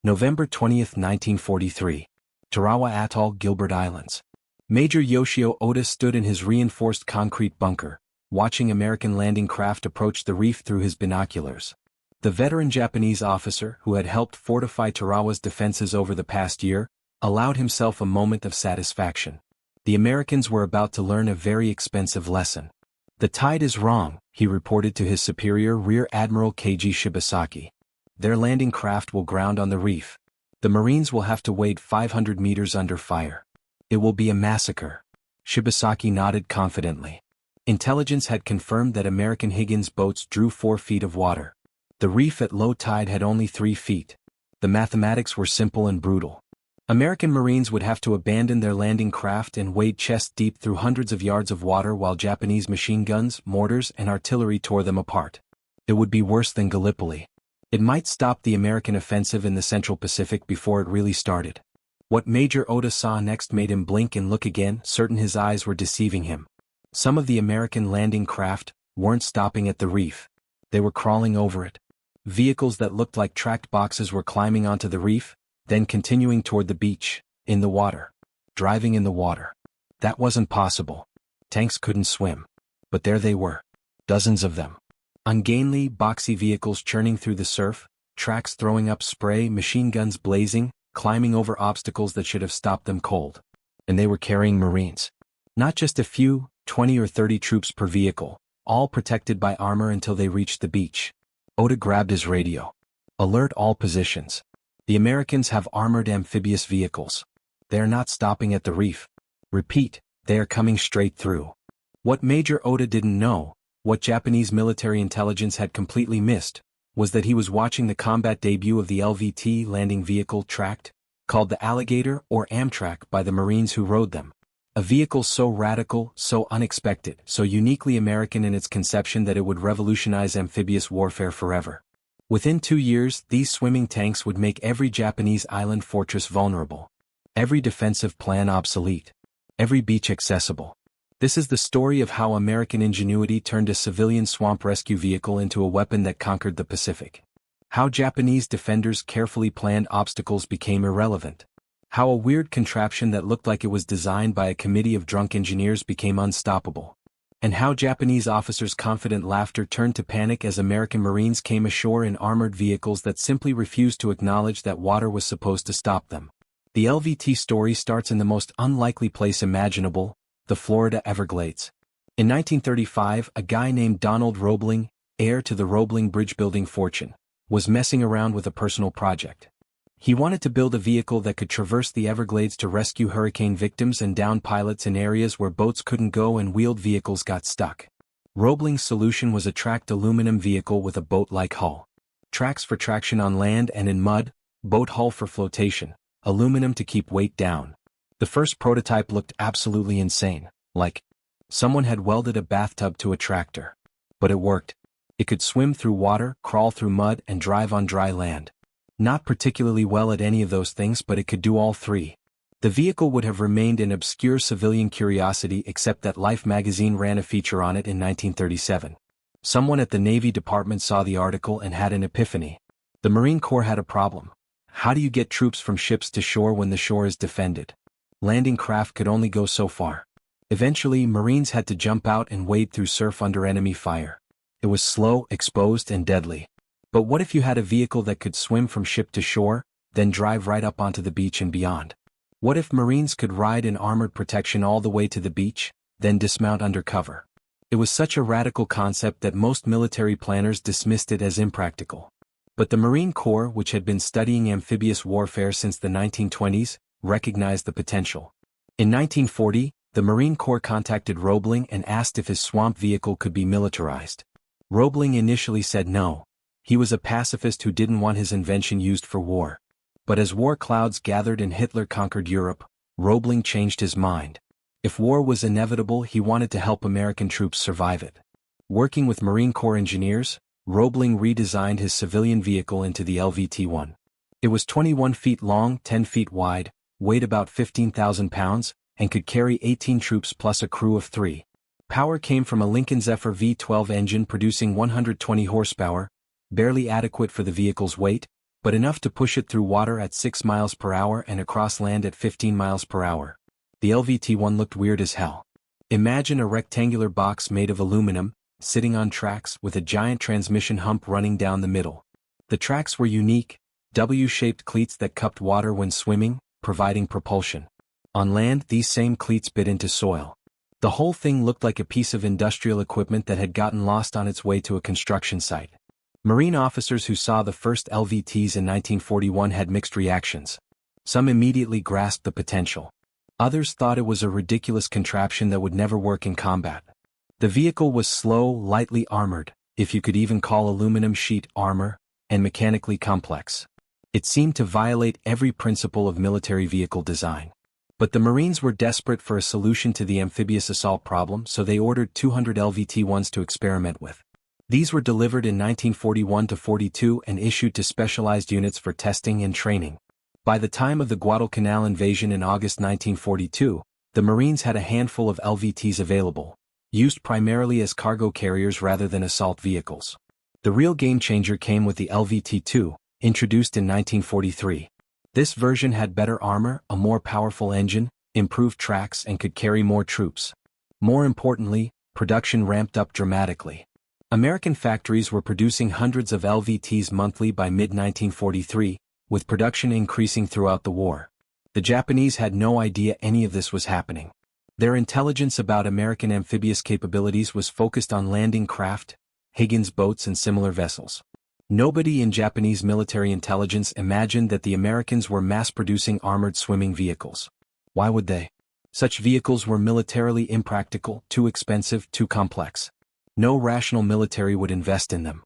November 20, 1943. Tarawa Atoll, Gilbert Islands. Major Yoshio Oda stood in his reinforced concrete bunker, watching American landing craft approach the reef through his binoculars. The veteran Japanese officer who had helped fortify Tarawa's defenses over the past year, allowed himself a moment of satisfaction. The Americans were about to learn a very expensive lesson. "The tide is wrong," he reported to his superior Rear Admiral Keiji Shibasaki. "Their landing craft will ground on the reef. The Marines will have to wade 500 meters under fire. It will be a massacre." Shibasaki nodded confidently. Intelligence had confirmed that American Higgins boats drew 4 feet of water. The reef at low tide had only 3 feet. The mathematics were simple and brutal. American Marines would have to abandon their landing craft and wade chest-deep through hundreds of yards of water while Japanese machine guns, mortars, and artillery tore them apart. It would be worse than Gallipoli. It might stop the American offensive in the Central Pacific before it really started. What Major Oda saw next made him blink and look again, certain his eyes were deceiving him. Some of the American landing craft weren't stopping at the reef. They were crawling over it. Vehicles that looked like tracked boxes were climbing onto the reef, then continuing toward the beach, in the water. Driving in the water. That wasn't possible. Tanks couldn't swim. But there they were. Dozens of them. Ungainly, boxy vehicles churning through the surf, tracks throwing up spray, machine guns blazing, climbing over obstacles that should have stopped them cold. And they were carrying Marines. Not just a few, 20 or 30 troops per vehicle, all protected by armor until they reached the beach. Oda grabbed his radio. "Alert all positions. The Americans have armored amphibious vehicles. They are not stopping at the reef. Repeat, they are coming straight through." What Major Oda didn't know, what Japanese military intelligence had completely missed, was that he was watching the combat debut of the LVT landing vehicle tracked, called the Alligator or Amtrak by the Marines who rode them. A vehicle so radical, so unexpected, so uniquely American in its conception that it would revolutionize amphibious warfare forever. Within 2 years, these swimming tanks would make every Japanese island fortress vulnerable. Every defensive plan obsolete. Every beach accessible. This is the story of how American ingenuity turned a civilian swamp rescue vehicle into a weapon that conquered the Pacific. How Japanese defenders' carefully planned obstacles became irrelevant. How a weird contraption that looked like it was designed by a committee of drunk engineers became unstoppable. And how Japanese officers' confident laughter turned to panic as American Marines came ashore in armored vehicles that simply refused to acknowledge that water was supposed to stop them. The LVT story starts in the most unlikely place imaginable, the Florida Everglades. In 1935, a guy named Donald Roebling, heir to the Roebling bridge-building fortune, was messing around with a personal project. He wanted to build a vehicle that could traverse the Everglades to rescue hurricane victims and down pilots in areas where boats couldn't go and wheeled vehicles got stuck. Roebling's solution was a tracked aluminum vehicle with a boat-like hull. Tracks for traction on land and in mud, boat hull for flotation, aluminum to keep weight down. The first prototype looked absolutely insane, like someone had welded a bathtub to a tractor. But it worked. It could swim through water, crawl through mud, and drive on dry land. Not particularly well at any of those things, but it could do all three. The vehicle would have remained an obscure civilian curiosity except that Life magazine ran a feature on it in 1937. Someone at the Navy Department saw the article and had an epiphany. The Marine Corps had a problem. How do you get troops from ships to shore when the shore is defended? Landing craft could only go so far. Eventually, Marines had to jump out and wade through surf under enemy fire. It was slow, exposed, and deadly. But what if you had a vehicle that could swim from ship to shore, then drive right up onto the beach and beyond? What if Marines could ride in armored protection all the way to the beach, then dismount under cover? It was such a radical concept that most military planners dismissed it as impractical. But the Marine Corps, which had been studying amphibious warfare since the 1920s, recognized the potential. In 1940, the Marine Corps contacted Roebling and asked if his swamp vehicle could be militarized. Roebling initially said no. He was a pacifist who didn't want his invention used for war. But as war clouds gathered and Hitler conquered Europe, Roebling changed his mind. If war was inevitable, he wanted to help American troops survive it. Working with Marine Corps engineers, Roebling redesigned his civilian vehicle into the LVT-1. It was 21 feet long, 10 feet wide, weighed about 15,000 pounds, and could carry 18 troops plus a crew of 3. Power came from a Lincoln Zephyr V12 engine producing 120 horsepower, barely adequate for the vehicle's weight, but enough to push it through water at 6 miles per hour and across land at 15 miles per hour. The LVT-1 looked weird as hell. Imagine a rectangular box made of aluminum, sitting on tracks with a giant transmission hump running down the middle. The tracks were unique, W-shaped cleats that cupped water when swimming, providing propulsion. On land, these same cleats bit into soil. The whole thing looked like a piece of industrial equipment that had gotten lost on its way to a construction site. Marine officers who saw the first LVTs in 1941 had mixed reactions. Some immediately grasped the potential. Others thought it was a ridiculous contraption that would never work in combat. The vehicle was slow, lightly armored, if you could even call aluminum sheet armor, and mechanically complex. It seemed to violate every principle of military vehicle design. But the Marines were desperate for a solution to the amphibious assault problem, so they ordered 200 LVT-1s to experiment with. These were delivered in 1941-42 and issued to specialized units for testing and training. By the time of the Guadalcanal invasion in August 1942, the Marines had a handful of LVTs available, used primarily as cargo carriers rather than assault vehicles. The real game-changer came with the LVT-2, introduced in 1943. This version had better armor, a more powerful engine, improved tracks, and could carry more troops. More importantly, production ramped up dramatically. American factories were producing hundreds of LVTs monthly by mid-1943, with production increasing throughout the war. The Japanese had no idea any of this was happening. Their intelligence about American amphibious capabilities was focused on landing craft, Higgins boats and similar vessels. Nobody in Japanese military intelligence imagined that the Americans were mass-producing armored swimming vehicles. Why would they? Such vehicles were militarily impractical, too expensive, too complex. No rational military would invest in them.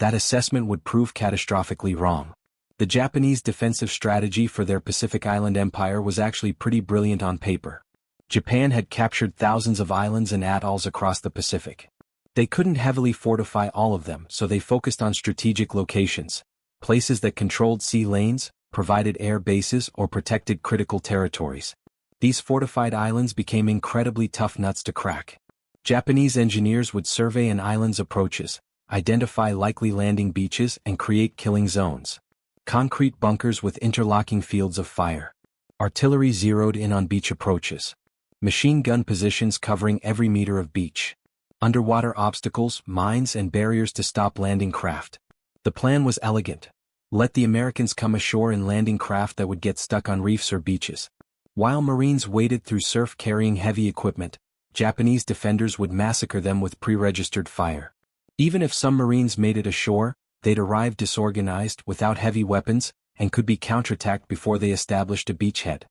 That assessment would prove catastrophically wrong. The Japanese defensive strategy for their Pacific Island empire was actually pretty brilliant on paper. Japan had captured thousands of islands and atolls across the Pacific. They couldn't heavily fortify all of them, so they focused on strategic locations, places that controlled sea lanes, provided air bases, or protected critical territories. These fortified islands became incredibly tough nuts to crack. Japanese engineers would survey an island's approaches, identify likely landing beaches, and create killing zones. Concrete bunkers with interlocking fields of fire. Artillery zeroed in on beach approaches. Machine gun positions covering every meter of beach. Underwater obstacles, mines, and barriers to stop landing craft. The plan was elegant. Let the Americans come ashore in landing craft that would get stuck on reefs or beaches. While Marines waded through surf carrying heavy equipment, Japanese defenders would massacre them with pre-registered fire. Even if some Marines made it ashore, they'd arrive disorganized, without heavy weapons, and could be counterattacked before they established a beachhead.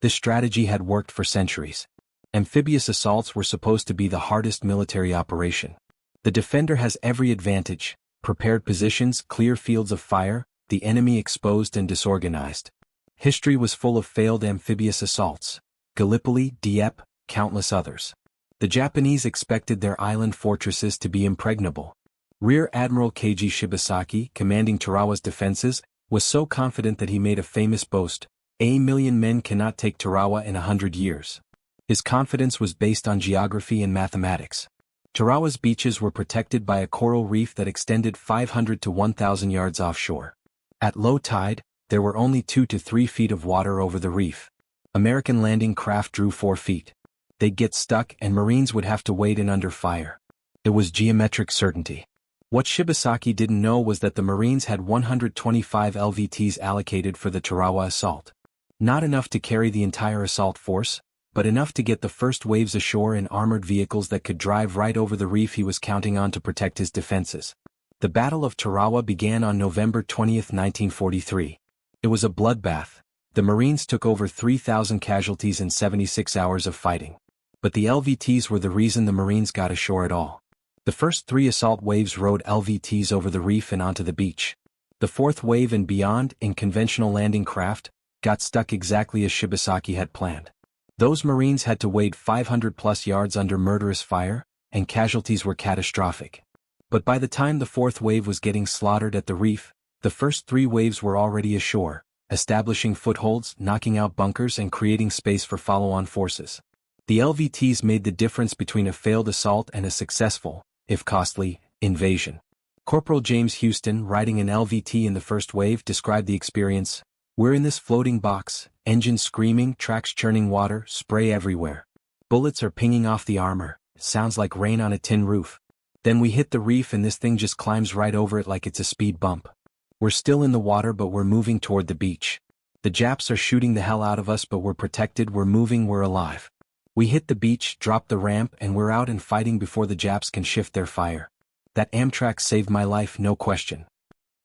This strategy had worked for centuries. Amphibious assaults were supposed to be the hardest military operation. The defender has every advantage: prepared positions, clear fields of fire, the enemy exposed and disorganized. History was full of failed amphibious assaults. Gallipoli, Dieppe, countless others. The Japanese expected their island fortresses to be impregnable. Rear Admiral Keiji Shibasaki, commanding Tarawa's defenses, was so confident that he made a famous boast: "A million men cannot take Tarawa in 100 years." His confidence was based on geography and mathematics. Tarawa's beaches were protected by a coral reef that extended 500 to 1,000 yards offshore. At low tide, there were only 2 to 3 feet of water over the reef. American landing craft drew 4 feet. They'd get stuck and Marines would have to wade in under fire. It was geometric certainty. What Shibasaki didn't know was that the Marines had 125 LVTs allocated for the Tarawa assault. Not enough to carry the entire assault force, but enough to get the first waves ashore in armored vehicles that could drive right over the reef he was counting on to protect his defenses. The Battle of Tarawa began on November 20, 1943. It was a bloodbath. The Marines took over 3,000 casualties in 76 hours of fighting. But the LVTs were the reason the Marines got ashore at all. The first 3 assault waves rode LVTs over the reef and onto the beach. The 4th wave and beyond, in conventional landing craft, got stuck exactly as Shibasaki had planned. Those Marines had to wade 500-plus yards under murderous fire, and casualties were catastrophic. But by the time the 4th wave was getting slaughtered at the reef, the first 3 waves were already ashore, establishing footholds, knocking out bunkers, and creating space for follow-on forces. The LVTs made the difference between a failed assault and a successful, if costly, invasion. Corporal James Houston, riding an LVT in the first wave, described the experience. "We're in this floating box, engines screaming, tracks churning water, spray everywhere. Bullets are pinging off the armor, sounds like rain on a tin roof. Then we hit the reef and this thing just climbs right over it like it's a speed bump. We're still in the water but we're moving toward the beach. The Japs are shooting the hell out of us but we're protected, we're moving, we're alive. We hit the beach, drop the ramp, and we're out and fighting before the Japs can shift their fire. That Amtrak saved my life, no question."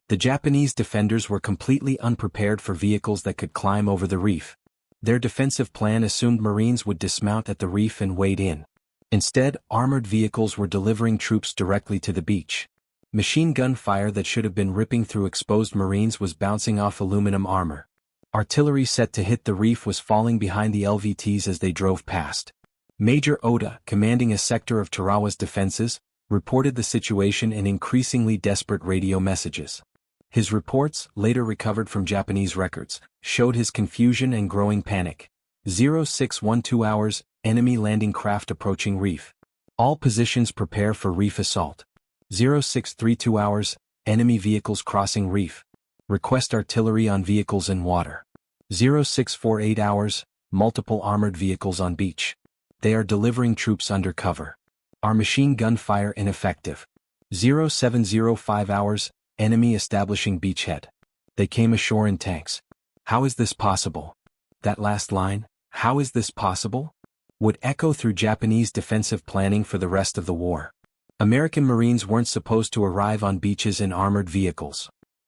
The Japanese defenders were completely unprepared for vehicles that could climb over the reef. Their defensive plan assumed Marines would dismount at the reef and wade in. Instead, armored vehicles were delivering troops directly to the beach. Machine gun fire that should have been ripping through exposed Marines was bouncing off aluminum armor. Artillery set to hit the reef was falling behind the LVTs as they drove past. Major Oda, commanding a sector of Tarawa's defenses, reported the situation in increasingly desperate radio messages. His reports, later recovered from Japanese records, showed his confusion and growing panic. 0612 hours, enemy landing craft approaching reef. All positions prepare for reef assault. 0632 hours, enemy vehicles crossing reef. Request artillery on vehicles in water. 0648 hours, multiple armored vehicles on beach. They are delivering troops under cover. Our machine gun fire ineffective. 0705 hours, enemy establishing beachhead. They came ashore in tanks. How is this possible? That last line, how is this possible? Would echo through Japanese defensive planning for the rest of the war. American Marines weren't supposed to arrive on beaches in armored vehicles.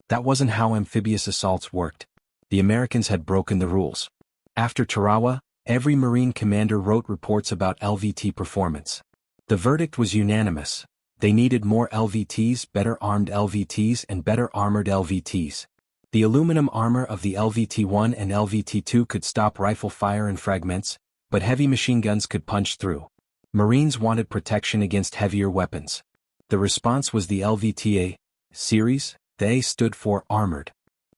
That wasn't how amphibious assaults worked. The Americans had broken the rules. After Tarawa, every Marine commander wrote reports about LVT performance. The verdict was unanimous. They needed more LVTs, better armed LVTs, and better armored LVTs. The aluminum armor of the LVT-1 and LVT-2 could stop rifle fire and fragments, but heavy machine guns could punch through. Marines wanted protection against heavier weapons. The response was the LVTA series. The A stood for armored.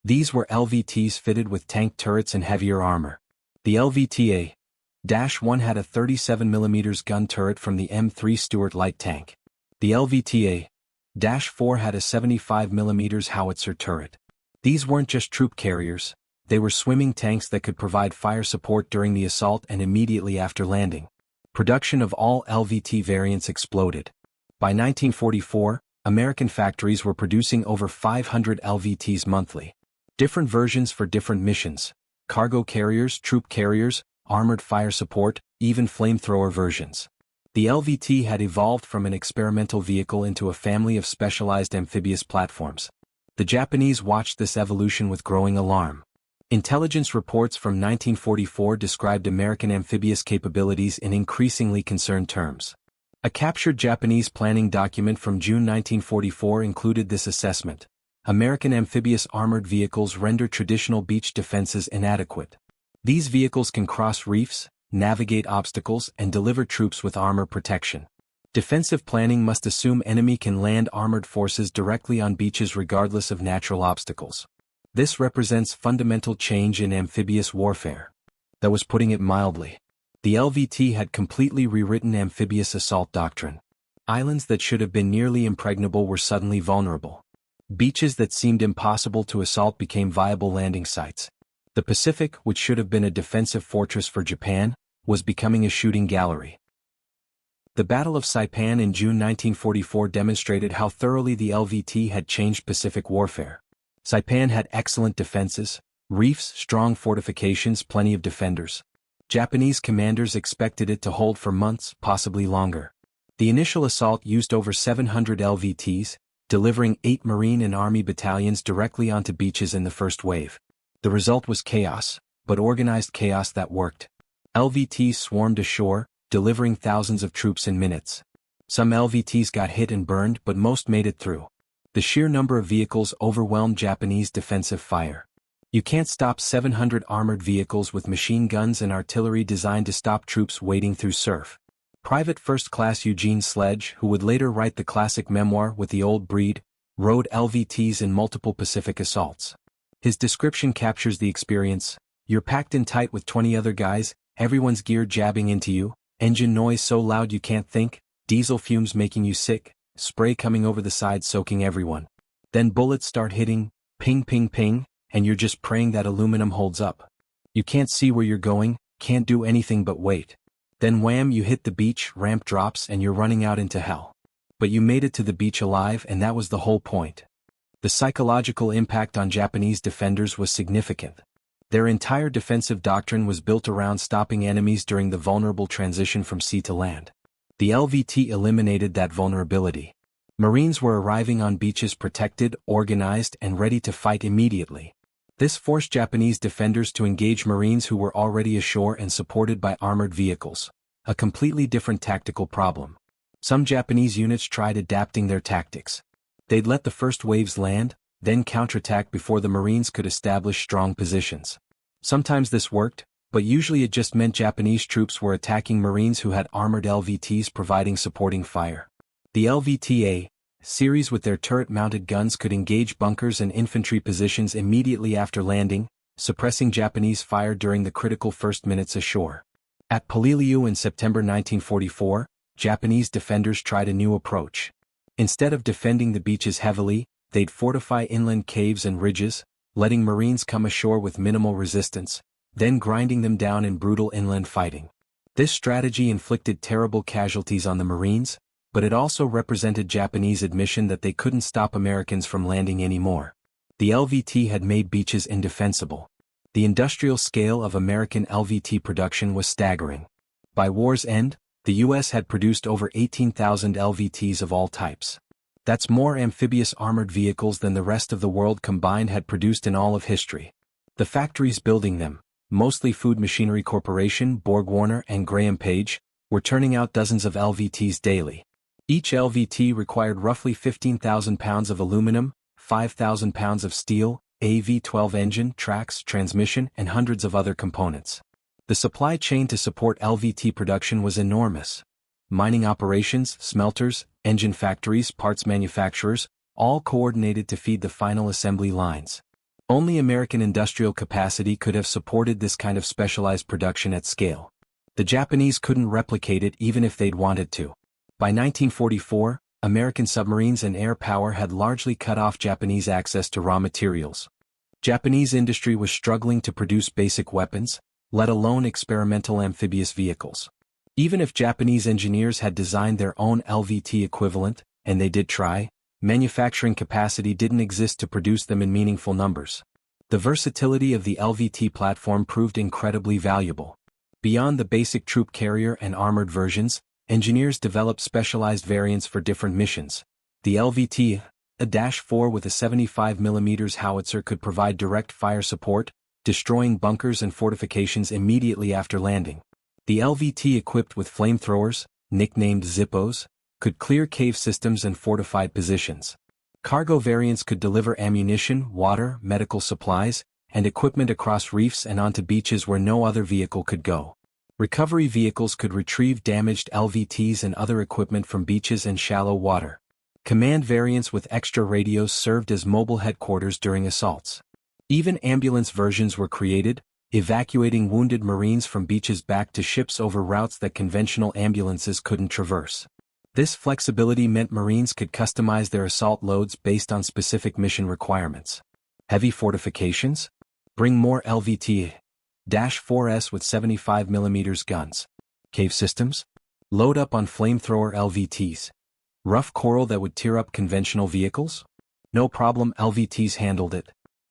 These were LVTs fitted with tank turrets and heavier armor. The LVTA-1 had a 37mm gun turret from the M3 Stuart light tank. The LVTA-4 had a 75mm howitzer turret. These weren't just troop carriers, they were swimming tanks that could provide fire support during the assault and immediately after landing. Production of all LVT variants exploded. By 1944, American factories were producing over 500 LVTs monthly. Different versions for different missions: cargo carriers, troop carriers, armored fire support, even flamethrower versions. The LVT had evolved from an experimental vehicle into a family of specialized amphibious platforms. The Japanese watched this evolution with growing alarm. Intelligence reports from 1944 described American amphibious capabilities in increasingly concerned terms. A captured Japanese planning document from June 1944 included this assessment: American amphibious armored vehicles render traditional beach defenses inadequate. These vehicles can cross reefs, navigate obstacles, and deliver troops with armor protection. Defensive planning must assume enemy can land armored forces directly on beaches regardless of natural obstacles. This represents fundamental change in amphibious warfare. That was putting it mildly. The LVT had completely rewritten amphibious assault doctrine. Islands that should have been nearly impregnable were suddenly vulnerable. Beaches that seemed impossible to assault became viable landing sites. The Pacific, which should have been a defensive fortress for Japan, was becoming a shooting gallery. The Battle of Saipan in June 1944 demonstrated how thoroughly the LVT had changed Pacific warfare. Saipan had excellent defenses, reefs, strong fortifications, plenty of defenders. Japanese commanders expected it to hold for months, possibly longer. The initial assault used over 700 LVTs, delivering 8 Marine and Army battalions directly onto beaches in the first wave. The result was chaos, but organized chaos that worked. LVTs swarmed ashore, delivering thousands of troops in minutes. Some LVTs got hit and burned, but most made it through. The sheer number of vehicles overwhelmed Japanese defensive fire. You can't stop 700 armored vehicles with machine guns and artillery designed to stop troops wading through surf. Private First Class Eugene Sledge, who would later write the classic memoir With the Old Breed, rode LVTs in multiple Pacific assaults. His description captures the experience: you're packed in tight with 20 other guys, everyone's gear jabbing into you, engine noise so loud you can't think, diesel fumes making you sick, spray coming over the side soaking everyone. Then bullets start hitting, ping ping ping, and you're just praying that aluminum holds up. You can't see where you're going, can't do anything but wait. Then wham, you hit the beach, ramp drops, and you're running out into hell. But you made it to the beach alive, and that was the whole point. The psychological impact on Japanese defenders was significant. Their entire defensive doctrine was built around stopping enemies during the vulnerable transition from sea to land. The LVT eliminated that vulnerability. Marines were arriving on beaches protected, organized, and ready to fight immediately. This forced Japanese defenders to engage Marines who were already ashore and supported by armored vehicles, a completely different tactical problem. Some Japanese units tried adapting their tactics. They'd let the first waves land, then counterattack before the Marines could establish strong positions. Sometimes this worked, but usually it just meant Japanese troops were attacking Marines who had armored LVTs providing supporting fire. The LVTA series with their turret-mounted guns could engage bunkers and infantry positions immediately after landing, suppressing Japanese fire during the critical first minutes ashore. At Peleliu in September 1944, Japanese defenders tried a new approach. Instead of defending the beaches heavily, they'd fortify inland caves and ridges, letting Marines come ashore with minimal resistance, then grinding them down in brutal inland fighting. This strategy inflicted terrible casualties on the Marines, but it also represented Japanese admission that they couldn't stop Americans from landing anymore. The LVT had made beaches indefensible. The industrial scale of American LVT production was staggering. By war's end, the U.S. had produced over 18,000 LVTs of all types. That's more amphibious armored vehicles than the rest of the world combined had produced in all of history. The factories building them, mostly Food Machinery Corporation, Borg-Warner, and Graham Page, were turning out dozens of LVTs daily. Each LVT required roughly 15,000 pounds of aluminum, 5,000 pounds of steel, a V12 engine, tracks, transmission, and hundreds of other components. The supply chain to support LVT production was enormous. Mining operations, smelters, engine factories, parts manufacturers, all coordinated to feed the final assembly lines. Only American industrial capacity could have supported this kind of specialized production at scale. The Japanese couldn't replicate it even if they'd wanted to. By 1944, American submarines and air power had largely cut off Japanese access to raw materials. Japanese industry was struggling to produce basic weapons, let alone experimental amphibious vehicles. Even if Japanese engineers had designed their own LVT equivalent, and they did try, manufacturing capacity didn't exist to produce them in meaningful numbers. The versatility of the LVT platform proved incredibly valuable. Beyond the basic troop carrier and armored versions, engineers developed specialized variants for different missions. The LVT, a -4 with a 75mm howitzer, could provide direct fire support, destroying bunkers and fortifications immediately after landing. The LVT equipped with flamethrowers, nicknamed Zippos, could clear cave systems and fortified positions. Cargo variants could deliver ammunition, water, medical supplies, and equipment across reefs and onto beaches where no other vehicle could go. Recovery vehicles could retrieve damaged LVTs and other equipment from beaches and shallow water. Command variants with extra radios served as mobile headquarters during assaults. Even ambulance versions were created, evacuating wounded Marines from beaches back to ships over routes that conventional ambulances couldn't traverse. This flexibility meant Marines could customize their assault loads based on specific mission requirements. Heavy fortifications? Bring more LVT-4s with 75mm guns. Cave systems? Load up on flamethrower LVTs. Rough coral that would tear up conventional vehicles? No problem, LVTs handled it.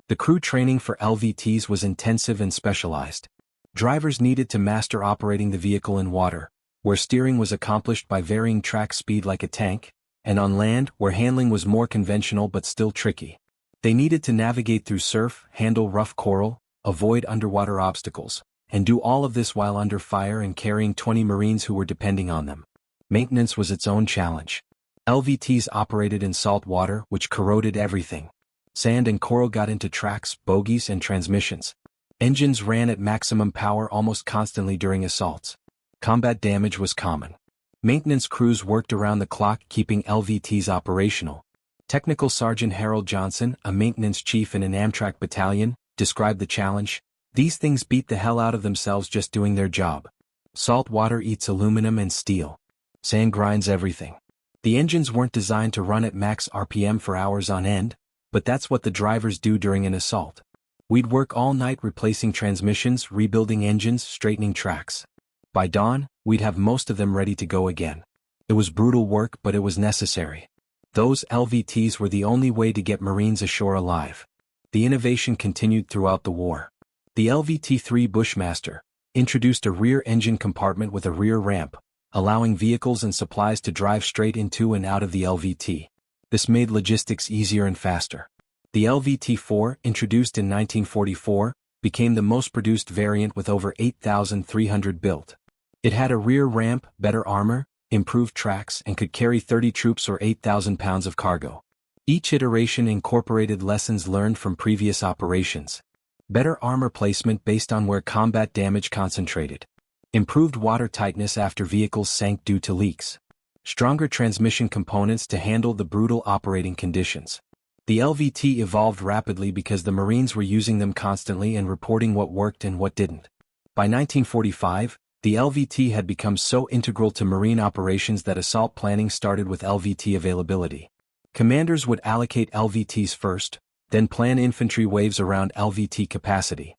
The crew training for LVTs was intensive and specialized. Drivers needed to master operating the vehicle in water, where steering was accomplished by varying track speed like a tank, and on land, where handling was more conventional but still tricky. They needed to navigate through surf, handle rough coral, avoid underwater obstacles, and do all of this while under fire and carrying 20 Marines who were depending on them. Maintenance was its own challenge. LVTs operated in salt water, which corroded everything. Sand and coral got into tracks, bogies, and transmissions. Engines ran at maximum power almost constantly during assaults. Combat damage was common. Maintenance crews worked around the clock keeping LVTs operational. Technical Sergeant Harold Johnson, a maintenance chief in an Amtrak battalion, described the challenge. These things beat the hell out of themselves just doing their job. Salt water eats aluminum and steel. Sand grinds everything. The engines weren't designed to run at max RPM for hours on end, but that's what the drivers do during an assault. We'd work all night replacing transmissions, rebuilding engines, straightening tracks. By dawn, we'd have most of them ready to go again. It was brutal work, but it was necessary. Those LVTs were the only way to get Marines ashore alive. The innovation continued throughout the war. The LVT-3 Bushmaster introduced a rear engine compartment with a rear ramp, allowing vehicles and supplies to drive straight into and out of the LVT. This made logistics easier and faster. The LVT-4, introduced in 1944, became the most produced variant with over 8,300 built. It had a rear ramp, better armor, improved tracks, and could carry 30 troops or 8,000 pounds of cargo. Each iteration incorporated lessons learned from previous operations. Better armor placement based on where combat damage concentrated. Improved water tightness after vehicles sank due to leaks. Stronger transmission components to handle the brutal operating conditions. The LVT evolved rapidly because the Marines were using them constantly and reporting what worked and what didn't. By 1945, the LVT had become so integral to Marine operations that assault planning started with LVT availability. Commanders would allocate LVTs first, then plan infantry waves around LVT capacity.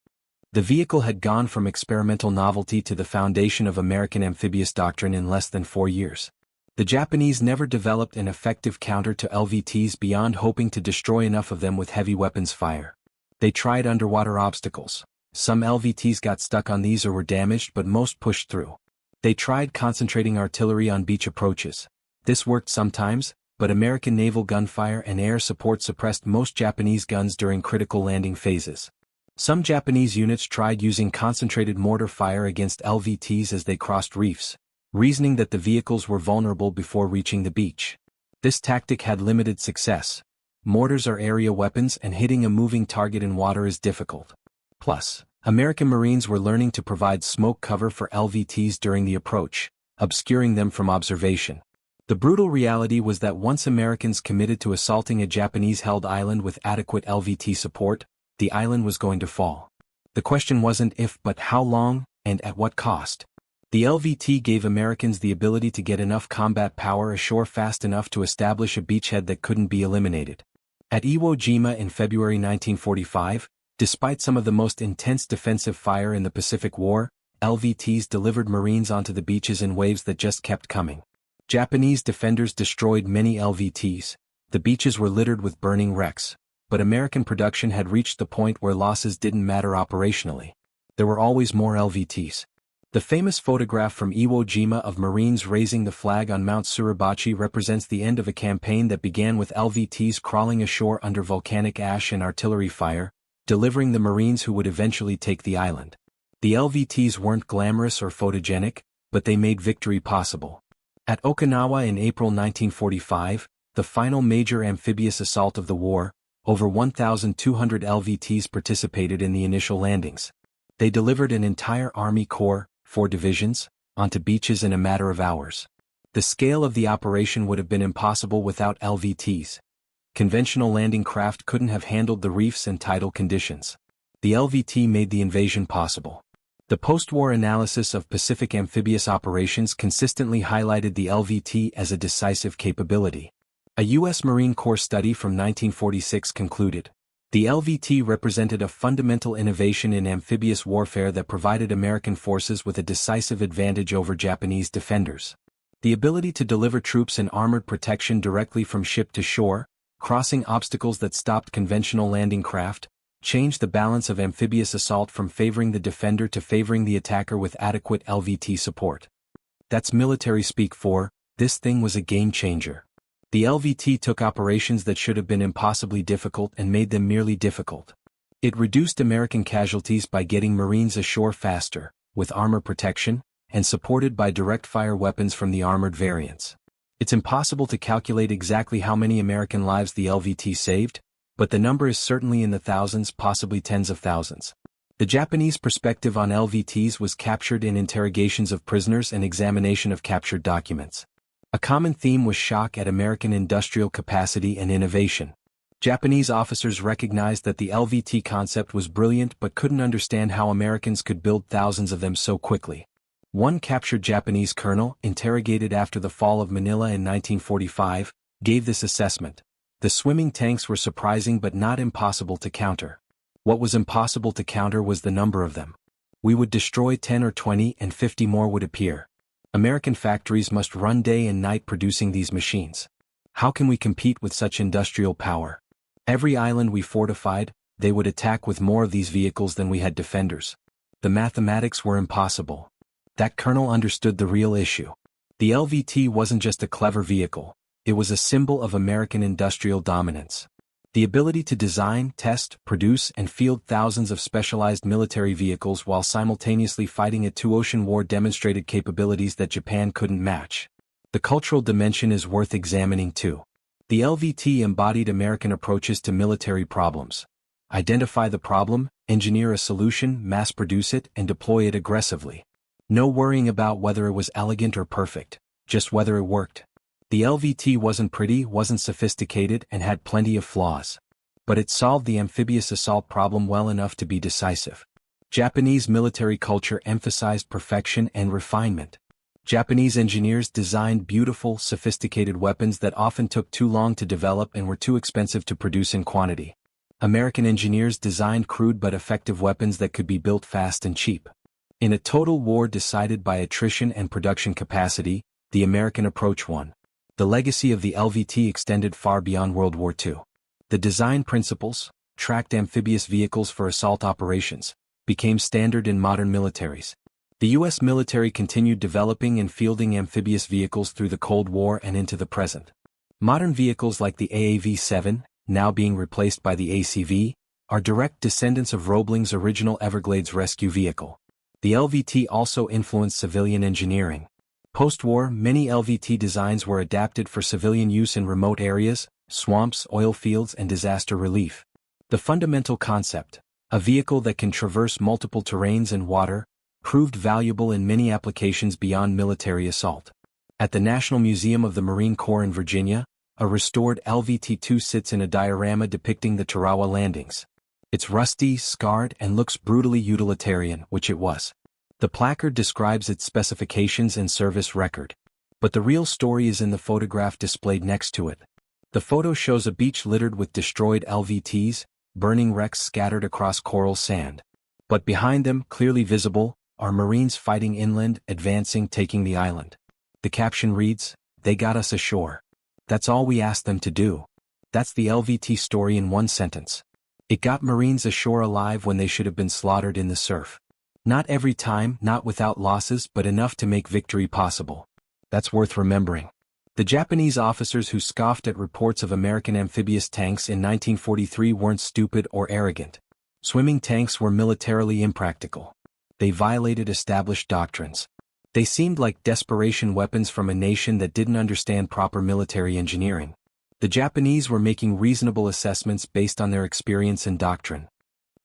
The vehicle had gone from experimental novelty to the foundation of American amphibious doctrine in less than 4 years. The Japanese never developed an effective counter to LVTs beyond hoping to destroy enough of them with heavy weapons fire. They tried underwater obstacles. Some LVTs got stuck on these or were damaged, but most pushed through. They tried concentrating artillery on beach approaches. This worked sometimes, but American naval gunfire and air support suppressed most Japanese guns during critical landing phases. Some Japanese units tried using concentrated mortar fire against LVTs as they crossed reefs, reasoning that the vehicles were vulnerable before reaching the beach. This tactic had limited success. Mortars are area weapons and hitting a moving target in water is difficult. Plus, American Marines were learning to provide smoke cover for LVTs during the approach, obscuring them from observation. The brutal reality was that once Americans committed to assaulting a Japanese-held island with adequate LVT support, the island was going to fall. The question wasn't if but how long, and at what cost. The LVT gave Americans the ability to get enough combat power ashore fast enough to establish a beachhead that couldn't be eliminated. At Iwo Jima in February 1945, despite some of the most intense defensive fire in the Pacific War, LVTs delivered Marines onto the beaches in waves that just kept coming. Japanese defenders destroyed many LVTs. The beaches were littered with burning wrecks, but American production had reached the point where losses didn't matter operationally. There were always more LVTs. The famous photograph from Iwo Jima of Marines raising the flag on Mount Suribachi represents the end of a campaign that began with LVTs crawling ashore under volcanic ash and artillery fire, delivering the Marines who would eventually take the island. The LVTs weren't glamorous or photogenic, but they made victory possible. At Okinawa in April 1945, the final major amphibious assault of the war, over 1,200 LVTs participated in the initial landings. They delivered an entire Army Corps, 4 divisions, onto beaches in a matter of hours. The scale of the operation would have been impossible without LVTs. Conventional landing craft couldn't have handled the reefs and tidal conditions. The LVT made the invasion possible. The post-war analysis of Pacific amphibious operations consistently highlighted the LVT as a decisive capability. A U.S. Marine Corps study from 1946 concluded, the LVT represented a fundamental innovation in amphibious warfare that provided American forces with a decisive advantage over Japanese defenders. The ability to deliver troops and armored protection directly from ship to shore, crossing obstacles that stopped conventional landing craft, changed the balance of amphibious assault from favoring the defender to favoring the attacker with adequate LVT support. That's military speak for, this thing was a game changer. The LVT took operations that should have been impossibly difficult and made them merely difficult. It reduced American casualties by getting Marines ashore faster, with armor protection, and supported by direct fire weapons from the armored variants. It's impossible to calculate exactly how many American lives the LVT saved, but the number is certainly in the thousands, possibly tens of thousands. The Japanese perspective on LVTs was captured in interrogations of prisoners and examination of captured documents. A common theme was shock at American industrial capacity and innovation. Japanese officers recognized that the LVT concept was brilliant but couldn't understand how Americans could build thousands of them so quickly. One captured Japanese colonel, interrogated after the fall of Manila in 1945, gave this assessment: the swimming tanks were surprising but not impossible to counter. What was impossible to counter was the number of them. We would destroy 10 or 20 and 50 more would appear. American factories must run day and night producing these machines. How can we compete with such industrial power? Every island we fortified, they would attack with more of these vehicles than we had defenders. The mathematics were impossible. That colonel understood the real issue. The LVT wasn't just a clever vehicle, it was a symbol of American industrial dominance. The ability to design, test, produce, and field thousands of specialized military vehicles while simultaneously fighting a two-ocean war demonstrated capabilities that Japan couldn't match. The cultural dimension is worth examining too. The LVT embodied American approaches to military problems. Identify the problem, engineer a solution, mass-produce it, and deploy it aggressively. No worrying about whether it was elegant or perfect, just whether it worked. The LVT wasn't pretty, wasn't sophisticated, and had plenty of flaws. But it solved the amphibious assault problem well enough to be decisive. Japanese military culture emphasized perfection and refinement. Japanese engineers designed beautiful, sophisticated weapons that often took too long to develop and were too expensive to produce in quantity. American engineers designed crude but effective weapons that could be built fast and cheap. In a total war decided by attrition and production capacity, the American approach won. The legacy of the LVT extended far beyond World War II. The design principles, tracked amphibious vehicles for assault operations, became standard in modern militaries. The U.S. military continued developing and fielding amphibious vehicles through the Cold War and into the present. Modern vehicles like the AAV-7, now being replaced by the ACV, are direct descendants of Roebling's original Everglades rescue vehicle. The LVT also influenced civilian engineering. Post-war, many LVT designs were adapted for civilian use in remote areas, swamps, oil fields, and disaster relief. The fundamental concept, a vehicle that can traverse multiple terrains and water, proved valuable in many applications beyond military assault. At the National Museum of the Marine Corps in Virginia, a restored LVT-2 sits in a diorama depicting the Tarawa landings. It's rusty, scarred, and looks brutally utilitarian, which it was. The placard describes its specifications and service record. But the real story is in the photograph displayed next to it. The photo shows a beach littered with destroyed LVTs, burning wrecks scattered across coral sand. But behind them, clearly visible, are Marines fighting inland, advancing, taking the island. The caption reads, "They got us ashore. That's all we asked them to do." That's the LVT story in one sentence. It got Marines ashore alive when they should have been slaughtered in the surf. Not every time, not without losses, but enough to make victory possible. That's worth remembering. The Japanese officers who scoffed at reports of American amphibious tanks in 1943 weren't stupid or arrogant. Swimming tanks were militarily impractical. They violated established doctrines. They seemed like desperation weapons from a nation that didn't understand proper military engineering. The Japanese were making reasonable assessments based on their experience and doctrine.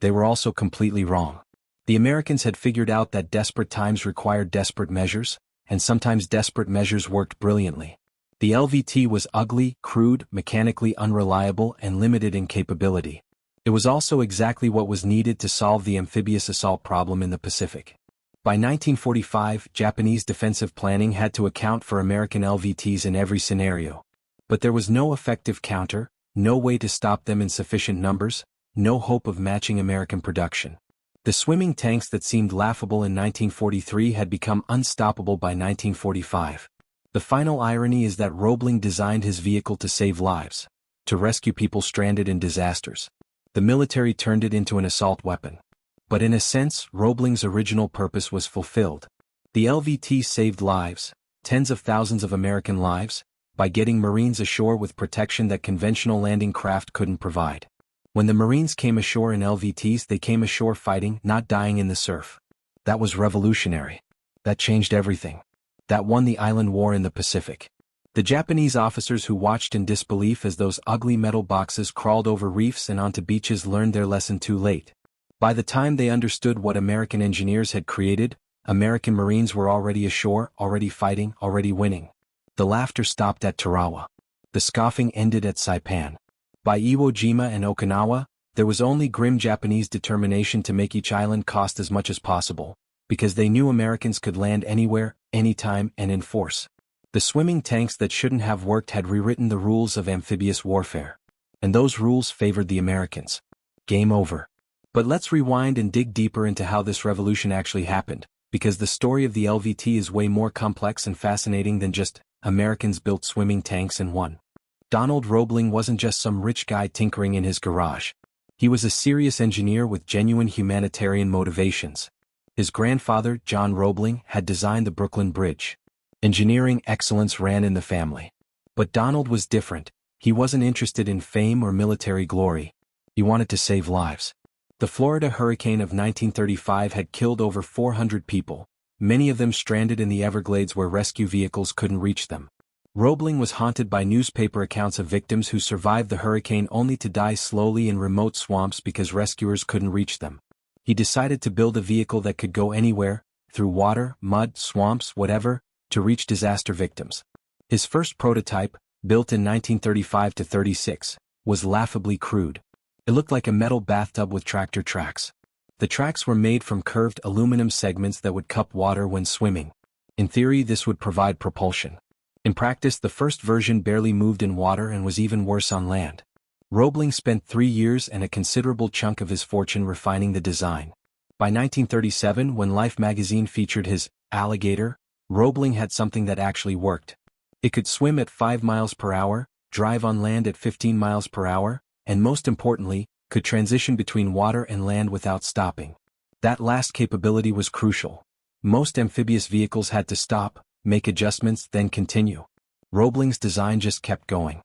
They were also completely wrong. The Americans had figured out that desperate times required desperate measures, and sometimes desperate measures worked brilliantly. The LVT was ugly, crude, mechanically unreliable, and limited in capability. It was also exactly what was needed to solve the amphibious assault problem in the Pacific. By 1945, Japanese defensive planning had to account for American LVTs in every scenario. But there was no effective counter, no way to stop them in sufficient numbers, no hope of matching American production. The swimming tanks that seemed laughable in 1943 had become unstoppable by 1945. The final irony is that Roebling designed his vehicle to save lives, to rescue people stranded in disasters. The military turned it into an assault weapon. But in a sense, Roebling's original purpose was fulfilled. The LVT saved lives, tens of thousands of American lives, by getting Marines ashore with protection that conventional landing craft couldn't provide. When the Marines came ashore in LVTs, they came ashore fighting, not dying in the surf. That was revolutionary. That changed everything. That won the island war in the Pacific. The Japanese officers who watched in disbelief as those ugly metal boxes crawled over reefs and onto beaches learned their lesson too late. By the time they understood what American engineers had created, American Marines were already ashore, already fighting, already winning. The laughter stopped at Tarawa. The scoffing ended at Saipan. By Iwo Jima and Okinawa, there was only grim Japanese determination to make each island cost as much as possible, because they knew Americans could land anywhere, anytime, and in force. The swimming tanks that shouldn't have worked had rewritten the rules of amphibious warfare. And those rules favored the Americans. Game over. But let's rewind and dig deeper into how this revolution actually happened, because the story of the LVT is way more complex and fascinating than just Americans built swimming tanks and won. Donald Roebling wasn't just some rich guy tinkering in his garage. He was a serious engineer with genuine humanitarian motivations. His grandfather, John Roebling, had designed the Brooklyn Bridge. Engineering excellence ran in the family. But Donald was different. He wasn't interested in fame or military glory. He wanted to save lives. The Florida hurricane of 1935 had killed over 400 people, many of them stranded in the Everglades where rescue vehicles couldn't reach them. Roebling was haunted by newspaper accounts of victims who survived the hurricane only to die slowly in remote swamps because rescuers couldn't reach them. He decided to build a vehicle that could go anywhere, through water, mud, swamps, whatever, to reach disaster victims. His first prototype, built in 1935-36, was laughably crude. It looked like a metal bathtub with tractor tracks. The tracks were made from curved aluminum segments that would cup water when swimming. In theory, this would provide propulsion. In practice, the first version barely moved in water and was even worse on land. Roebling spent 3 years and a considerable chunk of his fortune refining the design. By 1937, when Life magazine featured his alligator, Roebling had something that actually worked. It could swim at 5 miles per hour, drive on land at 15 miles per hour, and most importantly, could transition between water and land without stopping. That last capability was crucial. Most amphibious vehicles had to stop, make adjustments, then continue. Roebling's design just kept going.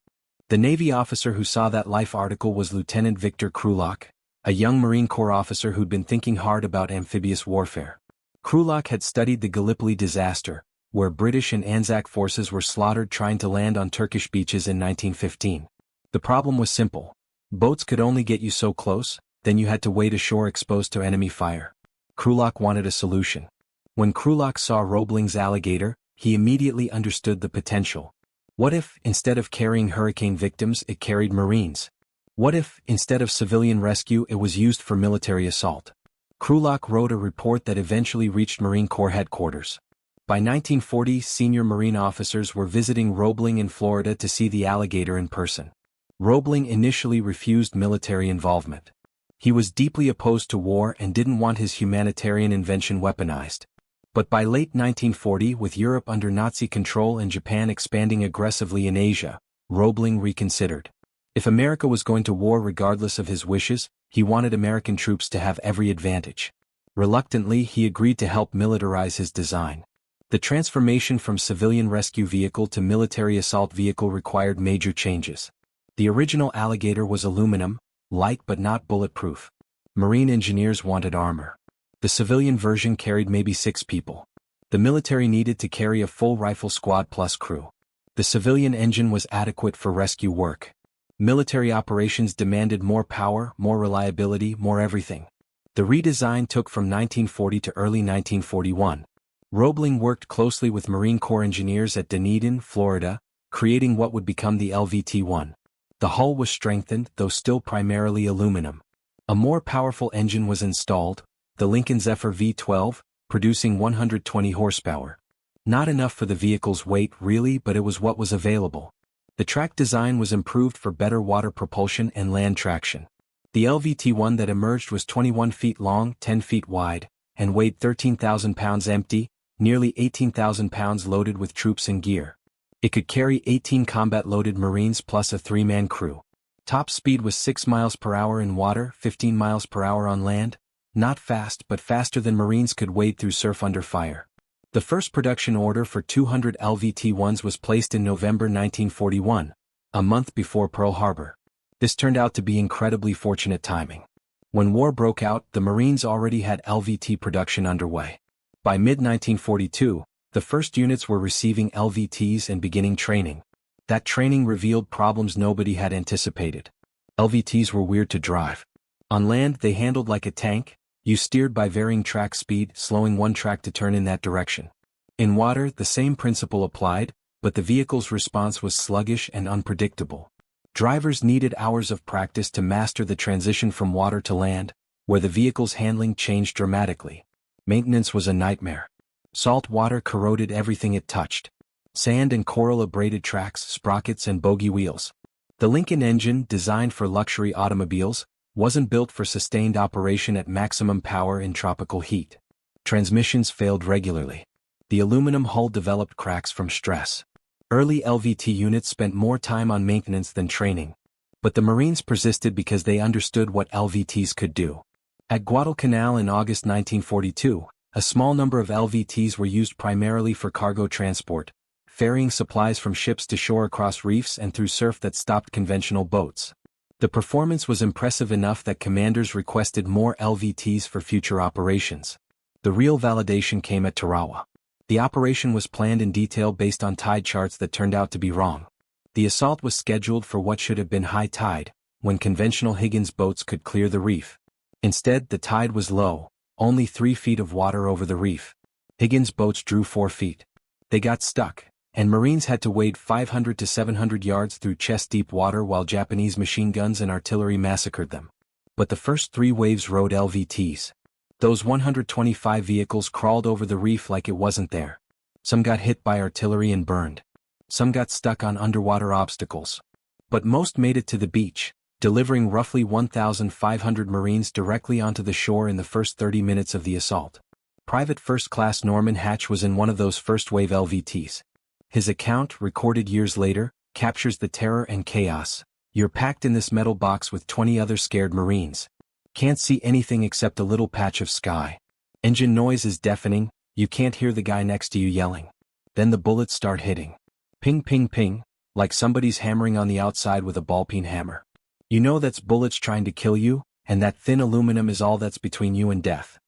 The Navy officer who saw that Life article was Lieutenant Victor Krulak, a young Marine Corps officer who'd been thinking hard about amphibious warfare. Krulak had studied the Gallipoli disaster, where British and Anzac forces were slaughtered trying to land on Turkish beaches in 1915. The problem was simple. Boats could only get you so close, then you had to wade ashore exposed to enemy fire. Krulak wanted a solution. When Krulak saw Roebling's alligator, he immediately understood the potential. What if, instead of carrying hurricane victims, it carried Marines? What if, instead of civilian rescue, it was used for military assault? Krulak wrote a report that eventually reached Marine Corps headquarters. By 1940, senior Marine officers were visiting Roebling in Florida to see the alligator in person. Roebling initially refused military involvement. He was deeply opposed to war and didn't want his humanitarian invention weaponized. But by late 1940, with Europe under Nazi control and Japan expanding aggressively in Asia, Roebling reconsidered. If America was going to war regardless of his wishes, he wanted American troops to have every advantage. Reluctantly, he agreed to help militarize his design. The transformation from civilian rescue vehicle to military assault vehicle required major changes. The original alligator was aluminum, light but not bulletproof. Marine engineers wanted armor. The civilian version carried maybe 6 people. The military needed to carry a full rifle squad plus crew. The civilian engine was adequate for rescue work. Military operations demanded more power, more reliability, more everything. The redesign took from 1940 to early 1941. Roebling worked closely with Marine Corps engineers at Dunedin, Florida, creating what would become the LVT-1. The hull was strengthened, though still primarily aluminum. A more powerful engine was installed, the Lincoln Zephyr V12, producing 120 horsepower. Not enough for the vehicle's weight really, but it was what was available. The track design was improved for better water propulsion and land traction. The LVT-1 that emerged was 21 feet long, 10 feet wide, and weighed 13,000 pounds empty, nearly 18,000 pounds loaded with troops and gear. It could carry 18 combat-loaded Marines plus a 3-man crew. Top speed was 6 miles per hour in water, 15 miles per hour on land. Not fast, but faster than Marines could wade through surf under fire. The first production order for 200 LVT-1s was placed in November 1941, a month before Pearl Harbor. This turned out to be incredibly fortunate timing. When war broke out, the Marines already had LVT production underway. By mid-1942, the first units were receiving LVTs and beginning training. That training revealed problems nobody had anticipated. LVTs were weird to drive. On land, they handled like a tank. You steered by varying track speed, slowing one track to turn in that direction. In water, the same principle applied, but the vehicle's response was sluggish and unpredictable. Drivers needed hours of practice to master the transition from water to land, where the vehicle's handling changed dramatically. Maintenance was a nightmare. Salt water corroded everything it touched. Sand and coral abraded tracks, sprockets, and bogie wheels. The Lincoln engine, designed for luxury automobiles, wasn't built for sustained operation at maximum power in tropical heat. Transmissions failed regularly. The aluminum hull developed cracks from stress. Early LVT units spent more time on maintenance than training. But the Marines persisted because they understood what LVTs could do. At Guadalcanal in August 1942, a small number of LVTs were used primarily for cargo transport, ferrying supplies from ships to shore across reefs and through surf that stopped conventional boats. The performance was impressive enough that commanders requested more LVTs for future operations. The real validation came at Tarawa. The operation was planned in detail based on tide charts that turned out to be wrong. The assault was scheduled for what should have been high tide, when conventional Higgins boats could clear the reef. Instead, the tide was low, only 3 feet of water over the reef. Higgins boats drew 4 feet. They got stuck, and Marines had to wade 500 to 700 yards through chest-deep water while Japanese machine guns and artillery massacred them. But the first 3 waves rode LVTs. Those 125 vehicles crawled over the reef like it wasn't there. Some got hit by artillery and burned. Some got stuck on underwater obstacles. But most made it to the beach, delivering roughly 1,500 Marines directly onto the shore in the first 30 minutes of the assault. Private First Class Norman Hatch was in one of those first-wave LVTs. His account, recorded years later, captures the terror and chaos. You're packed in this metal box with 20 other scared Marines. Can't see anything except a little patch of sky. Engine noise is deafening, you can't hear the guy next to you yelling. Then the bullets start hitting. Ping ping ping, like somebody's hammering on the outside with a ball-peen hammer. You know that's bullets trying to kill you, and that thin aluminum is all that's between you and death.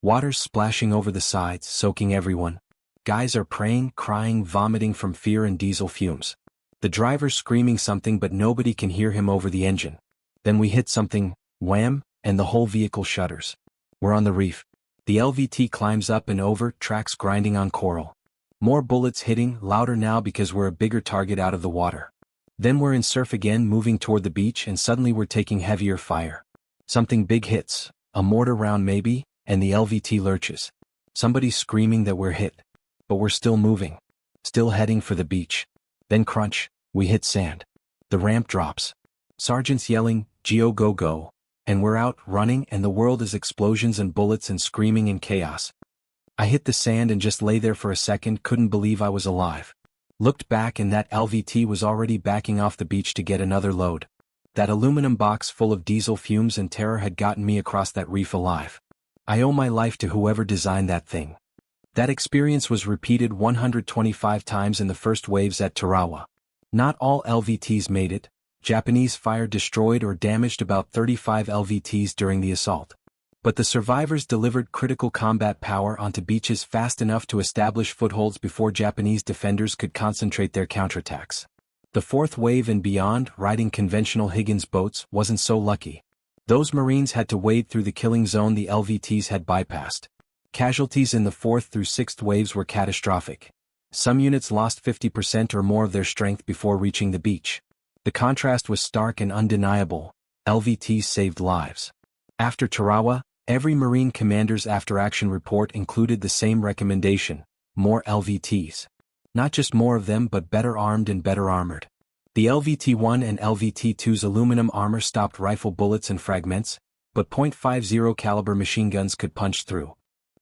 Water's splashing over the sides, soaking everyone. Guys are praying, crying, vomiting from fear and diesel fumes. The driver's screaming something but nobody can hear him over the engine. Then we hit something, wham, and the whole vehicle shudders. We're on the reef. The LVT climbs up and over, tracks grinding on coral. More bullets hitting, louder now because we're a bigger target out of the water. Then we're in surf again, moving toward the beach, and suddenly we're taking heavier fire. Something big hits, a mortar round maybe, and the LVT lurches. Somebody's screaming that we're hit. But we're still moving. Still heading for the beach. Then crunch, we hit sand. The ramp drops. Sergeant's yelling, "Geo go go," and we're out, running, and the world is explosions and bullets and screaming and chaos. I hit the sand and just lay there for a second, couldn't believe I was alive. Looked back and that LVT was already backing off the beach to get another load. That aluminum box full of diesel fumes and terror had gotten me across that reef alive. I owe my life to whoever designed that thing. That experience was repeated 125 times in the first waves at Tarawa. Not all LVTs made it. Japanese fire destroyed or damaged about 35 LVTs during the assault. But the survivors delivered critical combat power onto beaches fast enough to establish footholds before Japanese defenders could concentrate their counterattacks. The fourth wave and beyond, riding conventional Higgins boats, wasn't so lucky. Those Marines had to wade through the killing zone the LVTs had bypassed. Casualties in the 4th through 6th waves were catastrophic. Some units lost 50% or more of their strength before reaching the beach. The contrast was stark and undeniable. LVTs saved lives. After Tarawa, every Marine commander's after-action report included the same recommendation: more LVTs. Not just more of them, but better armed and better armored. The LVT-1 and LVT-2's aluminum armor stopped rifle bullets and fragments, but .50 caliber machine guns could punch through.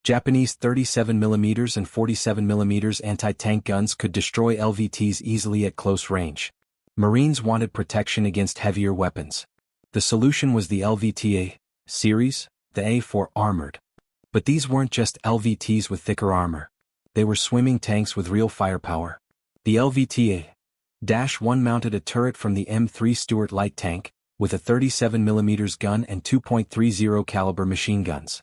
Japanese 37mm and 47mm anti-tank guns could destroy LVTs easily at close range. Marines wanted protection against heavier weapons. The solution was the LVT-A series, the A for armored. But these weren't just LVTs with thicker armor. They were swimming tanks with real firepower. The LVT-A-1 mounted a turret from the M3 Stuart light tank, with a 37mm gun and 2.30 caliber machine guns.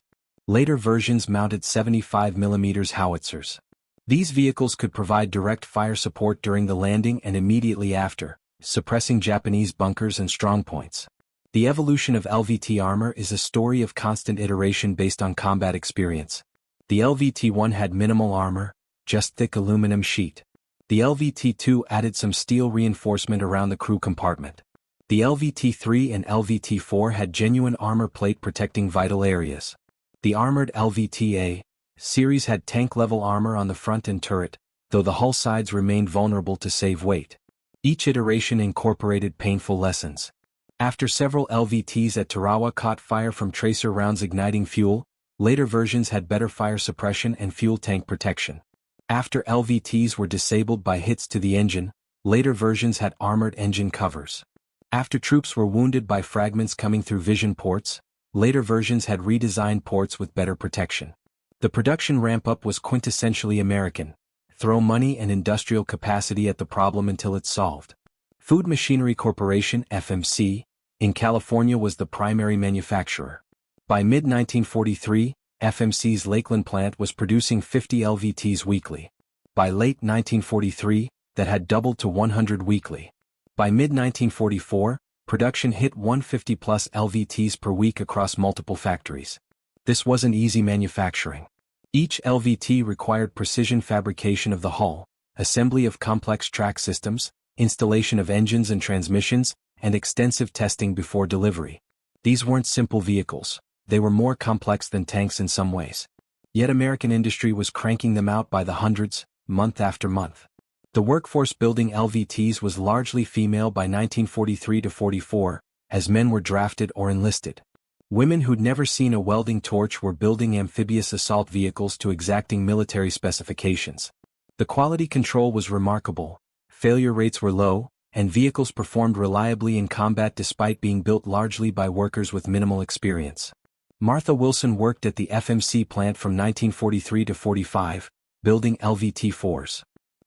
Later versions mounted 75mm howitzers. These vehicles could provide direct fire support during the landing and immediately after, suppressing Japanese bunkers and strongpoints. The evolution of LVT armor is a story of constant iteration based on combat experience. The LVT-1 had minimal armor, just thick aluminum sheet. The LVT-2 added some steel reinforcement around the crew compartment. The LVT-3 and LVT-4 had genuine armor plate protecting vital areas. The armored LVT-A Series had tank-level armor on the front and turret, though the hull sides remained vulnerable to save weight. Each iteration incorporated painful lessons. After several LVTs at Tarawa caught fire from tracer rounds igniting fuel, later versions had better fire suppression and fuel tank protection. After LVTs were disabled by hits to the engine, later versions had armored engine covers. After troops were wounded by fragments coming through vision ports, later versions had redesigned ports with better protection. The production ramp-up was quintessentially American. Throw money and industrial capacity at the problem until it's solved. Food Machinery Corporation (FMC) in California was the primary manufacturer. By mid-1943, FMC's Lakeland plant was producing 50 LVTs weekly. By late 1943, that had doubled to 100 weekly. By mid-1944, production hit 150-plus LVTs per week across multiple factories. This wasn't easy manufacturing. Each LVT required precision fabrication of the hull, assembly of complex track systems, installation of engines and transmissions, and extensive testing before delivery. These weren't simple vehicles. They were more complex than tanks in some ways. Yet American industry was cranking them out by the hundreds, month after month. The workforce building LVTs was largely female by 1943 to 44, as men were drafted or enlisted. Women who'd never seen a welding torch were building amphibious assault vehicles to exacting military specifications. The quality control was remarkable, failure rates were low, and vehicles performed reliably in combat despite being built largely by workers with minimal experience. Martha Wilson worked at the FMC plant from 1943 to 45, building LVT-4s.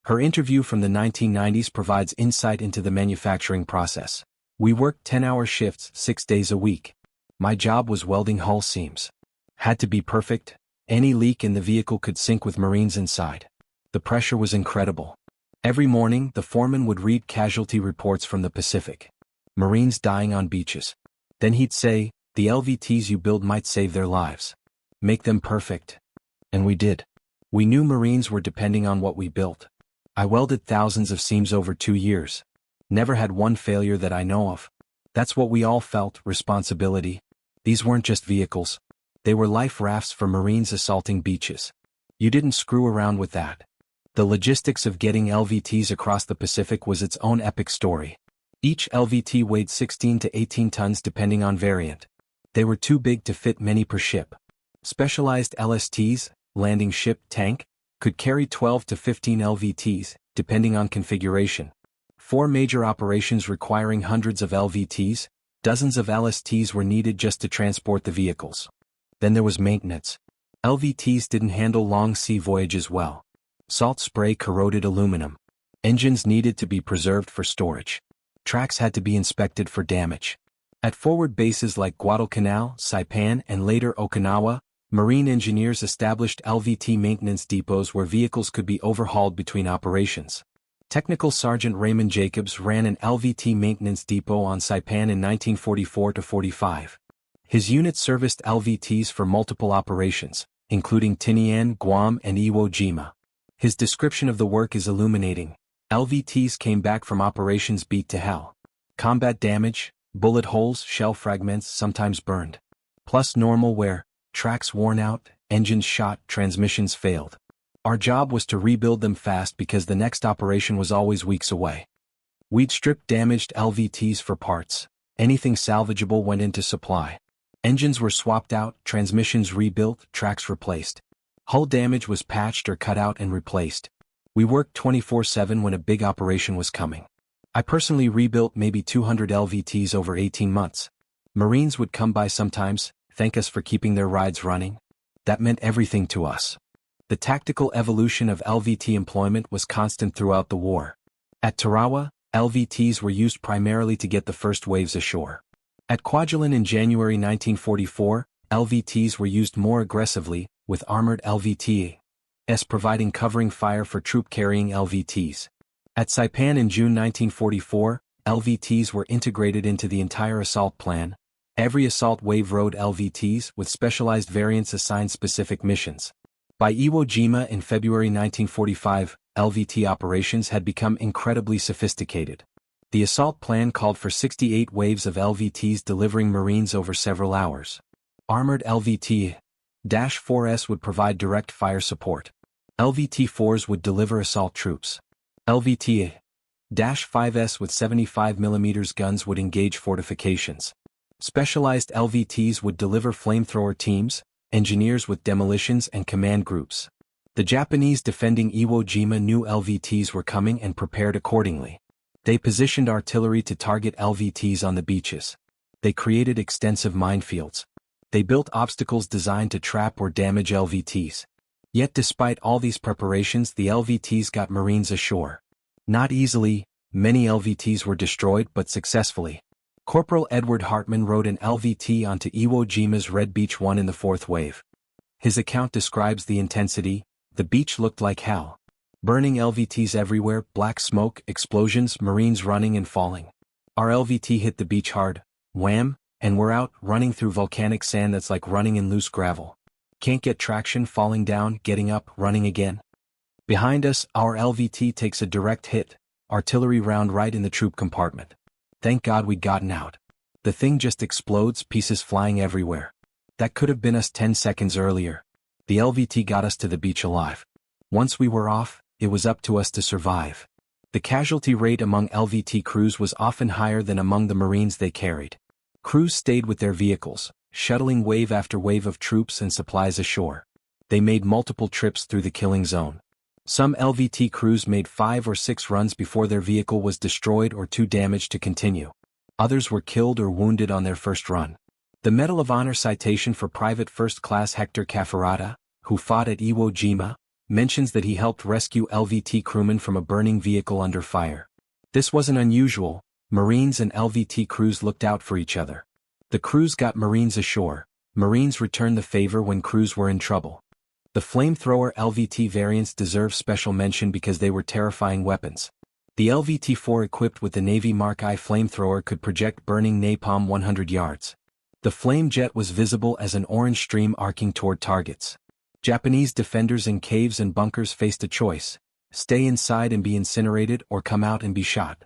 Her interview from the 1990s provides insight into the manufacturing process. We worked 10-hour shifts 6 days a week. My job was welding hull seams. Had to be perfect. Any leak in the vehicle could sink with Marines inside. The pressure was incredible. Every morning, the foreman would read casualty reports from the Pacific. Marines dying on beaches. Then he'd say, "The LVTs you build might save their lives. Make them perfect." And we did. We knew Marines were depending on what we built. I welded thousands of seams over 2 years. Never had one failure that I know of. That's what we all felt, responsibility. These weren't just vehicles. They were life rafts for Marines assaulting beaches. You didn't screw around with that. The logistics of getting LVTs across the Pacific was its own epic story. Each LVT weighed 16 to 18 tons depending on variant. They were too big to fit many per ship. Specialized LSTs, landing ship tank, could carry 12 to 15 LVTs, depending on configuration. 4 major operations requiring hundreds of LVTs, dozens of LSTs were needed just to transport the vehicles. Then there was maintenance. LVTs didn't handle long sea voyages well. Salt spray corroded aluminum. Engines needed to be preserved for storage. Tracks had to be inspected for damage. At forward bases like Guadalcanal, Saipan, and later Okinawa, Marine engineers established LVT maintenance depots where vehicles could be overhauled between operations. Technical Sergeant Raymond Jacobs ran an LVT maintenance depot on Saipan in 1944 to 45. His unit serviced LVTs for multiple operations, including Tinian, Guam, and Iwo Jima. His description of the work is illuminating. LVTs came back from operations beat to hell. Combat damage, bullet holes, shell fragments, sometimes burned. Plus normal wear, tracks worn out, engines shot, transmissions failed. Our job was to rebuild them fast because the next operation was always weeks away. We'd strip damaged LVTs for parts. Anything salvageable went into supply. Engines were swapped out, transmissions rebuilt, tracks replaced. Hull damage was patched or cut out and replaced. We worked 24/7 when a big operation was coming. I personally rebuilt maybe 200 LVTs over 18 months. Marines would come by sometimes, thank us for keeping their rides running. That meant everything to us. The tactical evolution of LVT employment was constant throughout the war. At Tarawa, LVTs were used primarily to get the first waves ashore. At Kwajalein in January 1944, LVTs were used more aggressively, with armored LVTs providing covering fire for troop-carrying LVTs. At Saipan in June 1944, LVTs were integrated into the entire assault plan. Every assault wave rode LVTs with specialized variants assigned specific missions. By Iwo Jima in February 1945, LVT operations had become incredibly sophisticated. The assault plan called for 68 waves of LVTs delivering Marines over several hours. Armored LVT -4s would provide direct fire support. LVT-4s would deliver assault troops. LVT-5s with 75mm guns would engage fortifications. Specialized LVTs would deliver flamethrower teams, engineers with demolitions and command groups. The Japanese defending Iwo Jima knew LVTs were coming and prepared accordingly. They positioned artillery to target LVTs on the beaches. They created extensive minefields. They built obstacles designed to trap or damage LVTs. Yet despite all these preparations, the LVTs got Marines ashore. Not easily, many LVTs were destroyed but successfully. Corporal Edward Hartman rode an LVT onto Iwo Jima's Red Beach 1 in the fourth wave. His account describes the intensity. The beach looked like hell. Burning LVTs everywhere, black smoke, explosions, Marines running and falling. Our LVT hit the beach hard, wham, and we're out, running through volcanic sand that's like running in loose gravel. Can't get traction, falling down, getting up, running again. Behind us, our LVT takes a direct hit, artillery round right in the troop compartment. Thank God we'd gotten out. The thing just explodes, pieces flying everywhere. That could have been us 10 seconds earlier. The LVT got us to the beach alive. Once we were off, it was up to us to survive. The casualty rate among LVT crews was often higher than among the Marines they carried. Crews stayed with their vehicles, shuttling wave after wave of troops and supplies ashore. They made multiple trips through the killing zone. Some LVT crews made 5 or 6 runs before their vehicle was destroyed or too damaged to continue. Others were killed or wounded on their first run. The Medal of Honor citation for Private First Class Hector Cafferata, who fought at Iwo Jima, mentions that he helped rescue LVT crewmen from a burning vehicle under fire. This wasn't unusual. Marines and LVT crews looked out for each other. The crews got Marines ashore. Marines returned the favor when crews were in trouble. The flamethrower LVT variants deserve special mention because they were terrifying weapons. The LVT-4 equipped with the Navy Mark I flamethrower could project burning napalm 100 yards. The flame jet was visible as an orange stream arcing toward targets. Japanese defenders in caves and bunkers faced a choice: stay inside and be incinerated or come out and be shot.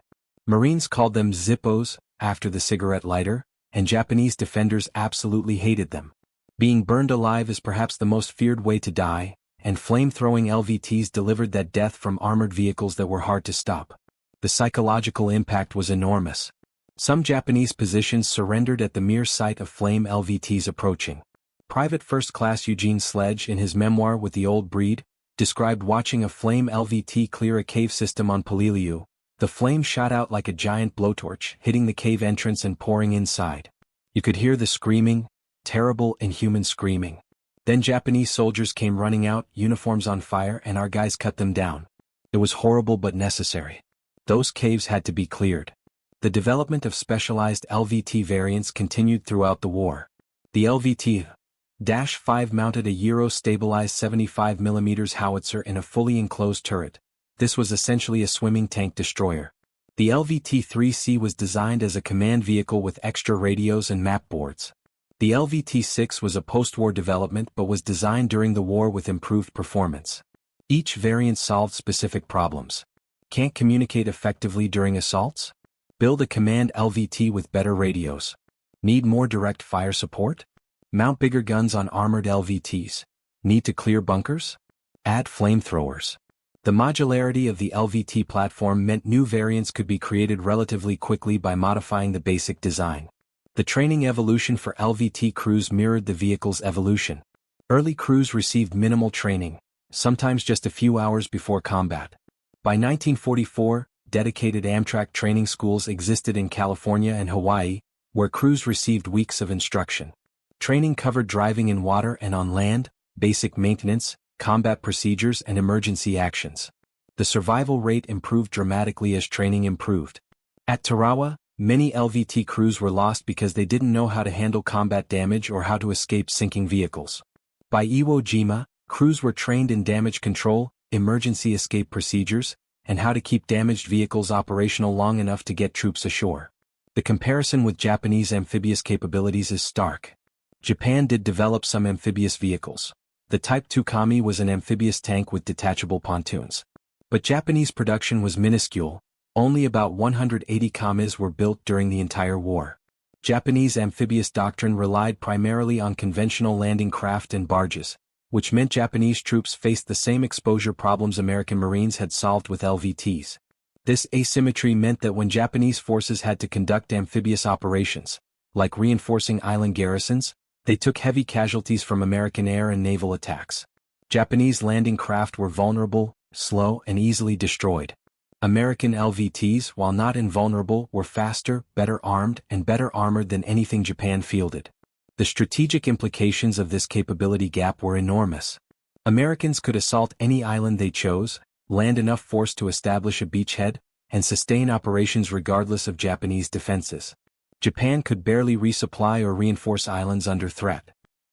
Marines called them Zippos, after the cigarette lighter, and Japanese defenders absolutely hated them. Being burned alive is perhaps the most feared way to die, and flame-throwing LVTs delivered that death from armored vehicles that were hard to stop. The psychological impact was enormous. Some Japanese positions surrendered at the mere sight of flame LVTs approaching. Private First Class Eugene Sledge, in his memoir With the Old Breed, described watching a flame LVT clear a cave system on Peleliu. The flame shot out like a giant blowtorch, hitting the cave entrance and pouring inside. You could hear the screaming, terrible, inhuman screaming. Then Japanese soldiers came running out, uniforms on fire, and our guys cut them down. It was horrible but necessary. Those caves had to be cleared. The development of specialized LVT variants continued throughout the war. The LVT-5 mounted a Euro-stabilized 75mm howitzer in a fully enclosed turret. This was essentially a swimming tank destroyer. The LVT-3C was designed as a command vehicle with extra radios and map boards. The LVT-6 was a post-war development but was designed during the war with improved performance. Each variant solved specific problems. Can't communicate effectively during assaults? Build a command LVT with better radios. Need more direct fire support? Mount bigger guns on armored LVTs. Need to clear bunkers? Add flamethrowers. The modularity of the LVT platform meant new variants could be created relatively quickly by modifying the basic design. The training evolution for LVT crews mirrored the vehicle's evolution. Early crews received minimal training, sometimes just a few hours before combat. By 1944, dedicated Amtrak training schools existed in California and Hawaii, where crews received weeks of instruction. Training covered driving in water and on land, basic maintenance, combat procedures, and emergency actions. The survival rate improved dramatically as training improved. At Tarawa, many LVT crews were lost because they didn't know how to handle combat damage or how to escape sinking vehicles. By Iwo Jima, crews were trained in damage control, emergency escape procedures, and how to keep damaged vehicles operational long enough to get troops ashore. The comparison with Japanese amphibious capabilities is stark. Japan did develop some amphibious vehicles. The Type 2 Kami was an amphibious tank with detachable pontoons. But Japanese production was minuscule. Only about 180 Kamis were built during the entire war. Japanese amphibious doctrine relied primarily on conventional landing craft and barges, which meant Japanese troops faced the same exposure problems American Marines had solved with LVTs. This asymmetry meant that when Japanese forces had to conduct amphibious operations, like reinforcing island garrisons, they took heavy casualties from American air and naval attacks. Japanese landing craft were vulnerable, slow, and easily destroyed. American LVTs, while not invulnerable, were faster, better armed, and better armored than anything Japan fielded. The strategic implications of this capability gap were enormous. Americans could assault any island they chose, land enough force to establish a beachhead, and sustain operations regardless of Japanese defenses. Japan could barely resupply or reinforce islands under threat.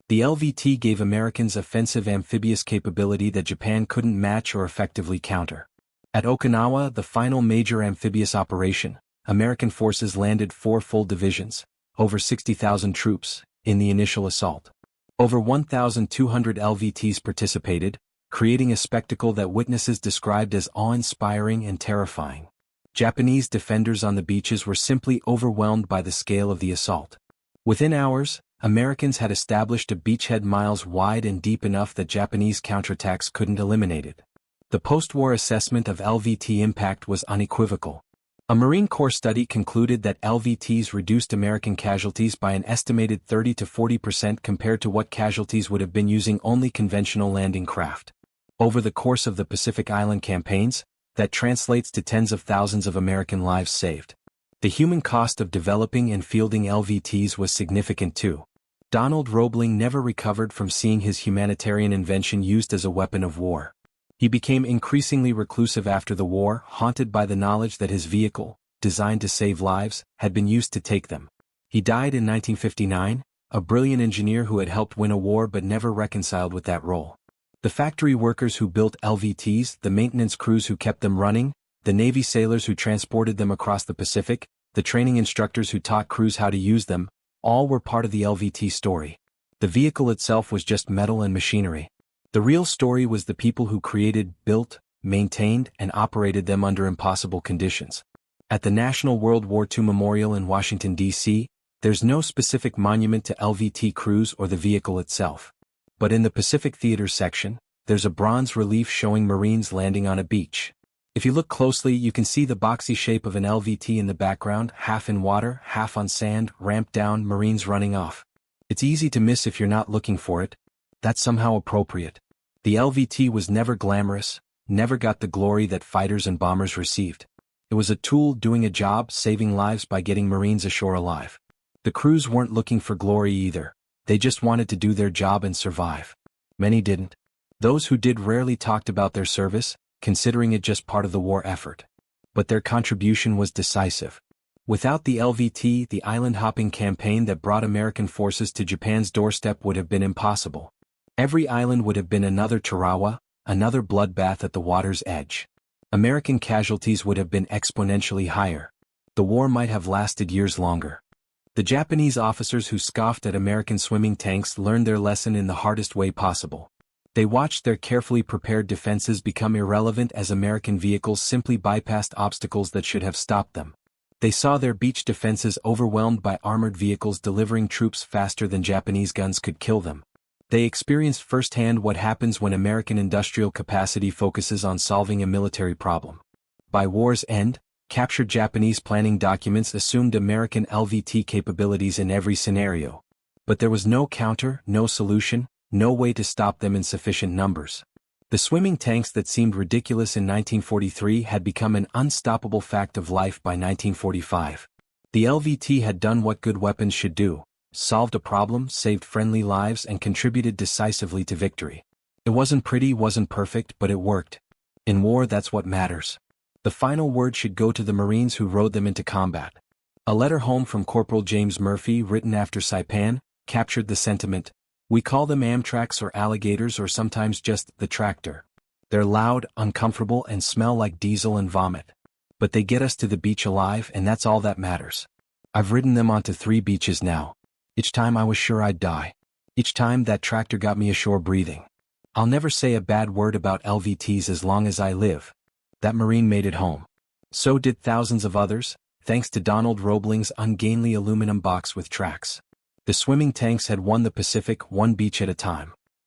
The LVT gave Americans offensive amphibious capability that Japan couldn't match or effectively counter. At Okinawa, the final major amphibious operation, American forces landed 4 full divisions, over 60,000 troops, in the initial assault. Over 1,200 LVTs participated, creating a spectacle that witnesses described as awe-inspiring and terrifying. Japanese defenders on the beaches were simply overwhelmed by the scale of the assault. Within hours, Americans had established a beachhead miles wide and deep enough that Japanese counterattacks couldn't eliminate it. The post-war assessment of LVT impact was unequivocal. A Marine Corps study concluded that LVTs reduced American casualties by an estimated 30 to 40% compared to what casualties would have been using only conventional landing craft. Over the course of the Pacific Island campaigns, that translates to tens of thousands of American lives saved. The human cost of developing and fielding LVTs was significant too. Donald Roebling never recovered from seeing his humanitarian invention used as a weapon of war. He became increasingly reclusive after the war, haunted by the knowledge that his vehicle, designed to save lives, had been used to take them. He died in 1959, a brilliant engineer who had helped win a war but never reconciled with that role. The factory workers who built LVTs, the maintenance crews who kept them running, the Navy sailors who transported them across the Pacific, the training instructors who taught crews how to use them, all were part of the LVT story. The vehicle itself was just metal and machinery. The real story was the people who created, built, maintained, and operated them under impossible conditions. At the National World War II Memorial in Washington, D.C., there's no specific monument to LVT crews or the vehicle itself. But in the Pacific Theater section, there's a bronze relief showing Marines landing on a beach. If you look closely, you can see the boxy shape of an LVT in the background, half in water, half on sand, ramped down, Marines running off. It's easy to miss if you're not looking for it. That's somehow appropriate. The LVT was never glamorous, never got the glory that fighters and bombers received. It was a tool doing a job, saving lives by getting Marines ashore alive. The crews weren't looking for glory either. They just wanted to do their job and survive. Many didn't. Those who did rarely talked about their service, considering it just part of the war effort. But their contribution was decisive. Without the LVT, the island-hopping campaign that brought American forces to Japan's doorstep would have been impossible. Every island would have been another Tarawa, another bloodbath at the water's edge. American casualties would have been exponentially higher. The war might have lasted years longer. The Japanese officers who scoffed at American swimming tanks learned their lesson in the hardest way possible. They watched their carefully prepared defenses become irrelevant as American vehicles simply bypassed obstacles that should have stopped them. They saw their beach defenses overwhelmed by armored vehicles delivering troops faster than Japanese guns could kill them. They experienced firsthand what happens when American industrial capacity focuses on solving a military problem. By war's end, captured Japanese planning documents assumed American LVT capabilities in every scenario. But there was no counter, no solution, no way to stop them in sufficient numbers. The swimming tanks that seemed ridiculous in 1943 had become an unstoppable fact of life by 1945. The LVT had done what good weapons should do. Solved a problem, saved friendly lives, and contributed decisively to victory. It wasn't pretty, wasn't perfect, but it worked. In war, that's what matters. The final word should go to the Marines who rode them into combat. A letter home from Corporal James Murphy, written after Saipan, captured the sentiment. We call them Amtraks or alligators or sometimes just the tractor. They're loud, uncomfortable, and smell like diesel and vomit. But they get us to the beach alive, and that's all that matters. I've ridden them onto 3 beaches now. Each time I was sure I'd die. Each time that tractor got me ashore breathing. I'll never say a bad word about LVTs as long as I live. That Marine made it home. So did thousands of others, thanks to Donald Roebling's ungainly aluminum box with tracks. The swimming tanks had won the Pacific one beach at a time.